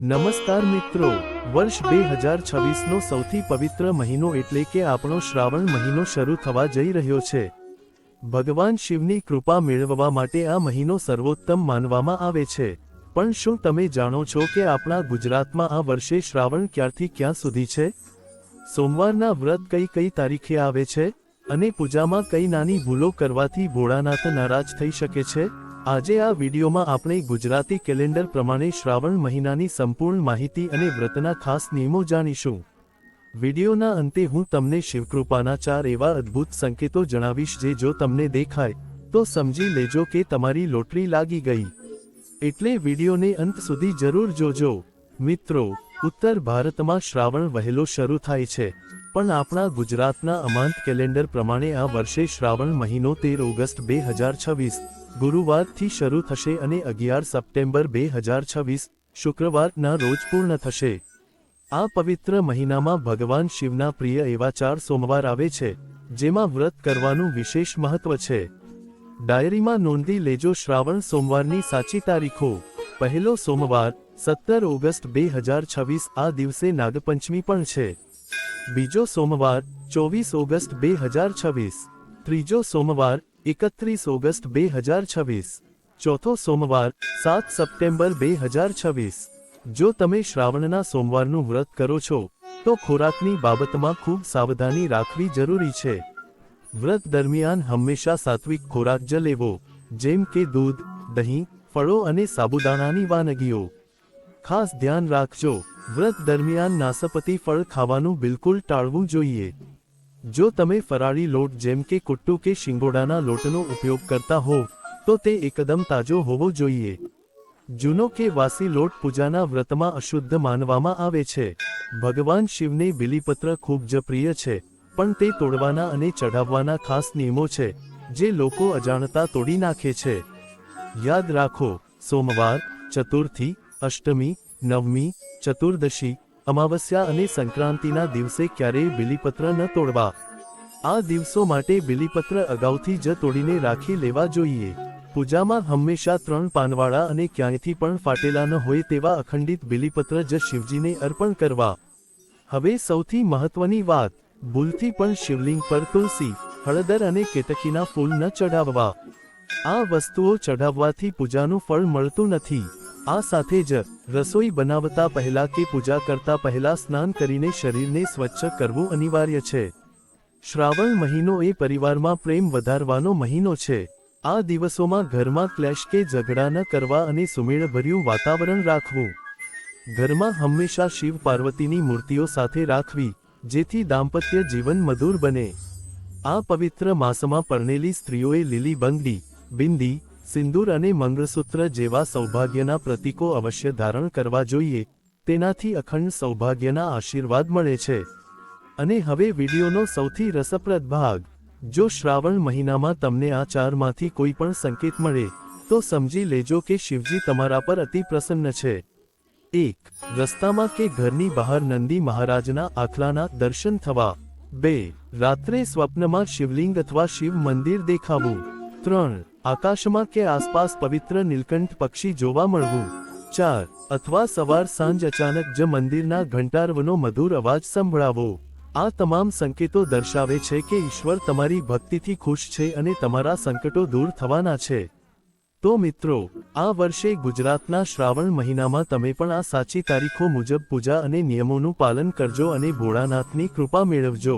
નમસ્કાર મિત્રો, વર્ષ 2026નો સૌથી પવિત્ર મહિનો એટલે કે આપણો શ્રાવણ મહિનો શરૂ થવા જઈ રહ્યો છે। ભગવાન શિવની કૃપા મેળવવા માટે આ મહિનો સર્વોત્તમ માનવામાં આવે છે। પણ શું તમે જાણો છો કે આપણા ગુજરાતમાં આ વર્ષે શ્રાવણ ક્યારથી ક્યાં સુધી છે? સોમવારના વ્રત કઈ તારીખે આવે છે અને પૂજામાં કઈ નાની ભૂલો કરવાથી ભોળાનાથ નારાજ થઈ શકે છે? આજે આ વિડીયોમાં આપણે ગુજરાતી કેલેન્ડર પ્રમાણે શ્રાવણ મહિનાની સંપૂર્ણ માહિતી અને વ્રતના ખાસ નિયમો જાણીશું। વિડીયોના અંતે હું તમને શિવકૃપાના 4 એવા અદ્ભુત સંકેતો જણાવીશ જે જો તમને દેખાય તો સમજી લેજો કે તમારી લોટરી લાગી ગઈ, એટલે વિડીયોને અંત સુધી જરૂર જોજો। મિત્રો, ઉત્તર ભારતમાં શ્રાવણ વહેલો શરૂ થાય છે, પણ આપણા ગુજરાતના અમાંત કેલેન્ડર પ્રમાણે આ વર્ષે શ્રાવણ મહિનો 13 ઓગસ્ટ 2026 ગુરુવારથી શરૂ થશે અને 11 સપ્ટેમ્બર 2026 શુક્રવારના રોજ પૂર્ણ થશે। આ પવિત્ર મહિનામાં ભગવાન શિવના પ્રિય એવા 4 સોમવાર આવે છે, જેમાં વ્રત કરવાનું વિશેષ મહત્વ છે। ડાયરીમાં નોંધી લેજો શ્રાવણ સોમવારની સાચી તારીખો। પહેલો સોમવાર 17 ઓગસ્ટ 2026, આ દિવસે નાગપંચમી પણ છે। બીજો સોમવાર 24 ઓગસ્ટ 2026, ત્રીજો સોમવાર 31 ઓગસ્ટ 2026, ચોથો સોમવાર 7 સપ્ટેમ્બર 2026। જો તમે શ્રાવણના સોમવારનું વ્રત કરો છો તો ખોરાકની બાબતમાં ખૂબ સાવધાની રાખવી જરૂરી છે। વ્રત દરમિયાન હંમેશા સાત્વિક ખોરાક જ લેવો, જેમ કે દૂધ, દહીં, ફળો અને સાબુદાણાની વાનગીઓ। ખાસ ધ્યાન રાખજો, વ્રત દરમિયાન નાસપતી ફળ ખાવાનું બિલકુલ ટાળવું જોઈએ। જો તમે ફરાળી લોટ જેમ કે કુટ્ટુ કે શિંગોડાના લોટનો ઉપયોગ કરતા હોવ તો તે એકદમ તાજો હોવો જોઈએ। જૂનો કે વાસી લોટ પૂજાના વ્રતમાં અશુદ્ધ માનવામાં આવે છે। ભગવાન શિવને બિલીપત્ર ખૂબ જ પ્રિય છે, પણ તે તોડવાના અને ચઢાવવાના ખાસ નિયમો છે જે લોકો અજાણતા તોડી નાખે છે। યાદ રાખો, સોમવાર, ચતુર્થી, અષ્ટમી, નવમી, ચતુર્દશી, અમાવસ્યા અને સંક્રાંતિના દિવસે ક્યારેય બિલીપત્ર ન તોડવા। આ દિવસો માટે બિલીપત્ર અગાઉથી જ તોડીને રાખી લેવા જોઈએ। પૂજામાં હંમેશા 3 પાનવાળા અને ક્યાંયથી પણ ફાટેલા ન હોય તેવા અખંડિત બિલીપત્ર જ શિવજીને અર્પણ કરવા। હવે સૌથી મહત્વની વાત, ભૂલથી પણ શિવલિંગ પર તુલસી, હળદર અને કેતકીના ફૂલ ન ચઢાવવા। આ વસ્તુઓ ચઢાવવાથી પૂજાનું ફળ મળતું નથી। આ સાથે જ રસોઈ બનાવતા પહેલા કે પૂજા કરતા પહેલા સ્નાન કરીને શરીરને સ્વચ્છ કરવું અનિવાર્ય છે। શ્રાવણ મહિનો એ પરિવારમાં પ્રેમ વધારવાનો મહિનો છે। આ દિવસોમાં ઘરમાં ક્લેશ કે ઝઘડા ન કરવા અને સુમેળભર્યું વાતાવરણ રાખવું। ઘરમાં હંમેશા શિવ પાર્વતીની મૂર્તિઓ સાથે રાખવી, જેથી દાંપત્ય જીવન મધુર બને। આ પવિત્ર માસમાં પરણેલી સ્ત્રીઓએ લીલી બંગડી, બિંદી, સિંદૂર અને મંગળસૂત્ર જેવા સૌભાગ્યના પ્રતીકો અવશ્ય ધારણ કરવા જોઈએ। તેનાથી અખંડ સૌભાગ્યના આશીર્વાદ મળે છે। અને હવે વિડીયોનો સૌથી રસપ્રદ ભાગ, જો શ્રાવણ મહિનામાં તમને આ 4માંથી કોઈ પણ સંકેત મળે તો સમજી લેજો કે શિવજી તમારા પર અતિ પ્રસન્ન છે। 1. રસ્તામાં કે ઘરની બહાર નંદી મહારાજના આખલાના દર્શન થવા। 2. રાત્રે સ્વપ્નમાં શિવલિંગ અથવા શિવ મંદિર દેખાવું। 3. આકાશમાં કે આસપાસ પવિત્ર નીલકંઠ પક્ષી જોવા મળવું। 4. અથવા સવાર સાંજ અચાનક જ મંદિરના ઘંટારવનો મધુર અવાજ સંભળાવો। આ તમામ સંકેતો દર્શાવે છે કે ઈશ્વર તમારી ભક્તિથી ખુશ છે અને તમારા સંકટો દૂર થવાના છે। તો મિત્રો, આ વર્ષે ગુજરાતના શ્રાવણ મહિનામાં તમે પણ આ સાચી તારીખો મુજબ પૂજા અને નિયમોનું પાલન કરજો અને ભોળાનાથની કૃપા મેળવજો।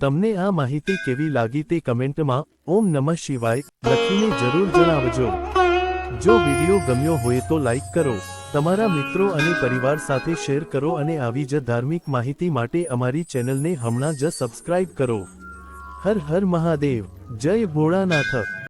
તમને આ માહિતી કેવી લાગી તે કમેન્ટમાં ઓમ નમઃ શિવાય લખીને જરૂર જણાવજો। જો વિડીયો ગમ્યો હોય તો લાઈક કરો, તમારા મિત્રો અને પરિવાર સાથે શેર કરો અને આવી જ ધાર્મિક માહિતી માટે અમારી ચેનલને હમણાં જ સબસ્ક્રાઇબ કરો। હર હર મહાદેવ, જય ભોળાનાથ।